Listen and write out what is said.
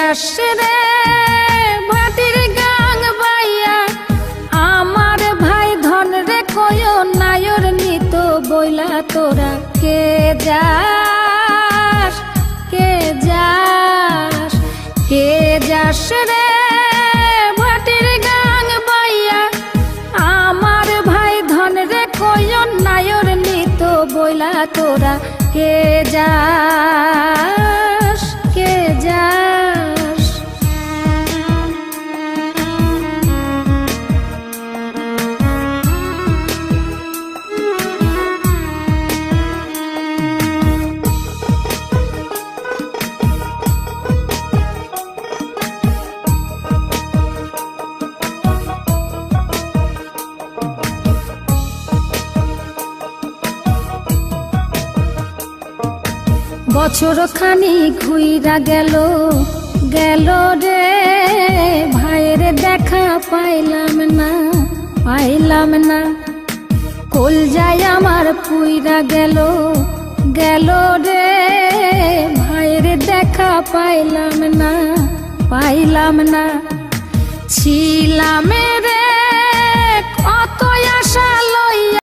যাস রে ভাটির গাং বাইয়া আমার ভাই ধন রে কয় নায়র নিত বইলা তোরা কে যাস কে যাস কে যাস রে ভাটির গাং বাইয়া আমার ভাই ধন রে কয় নায়র নিত বইলা তোরা কে যাস কে যাস। বছর খানি ঘুইরা গেল গেল রে ভাইয়ের দেখা পাইলাম না কল যায় আমার পুইরা গেল গেল রে ভাইয়ের দেখা পাইলাম না ছিলাম রে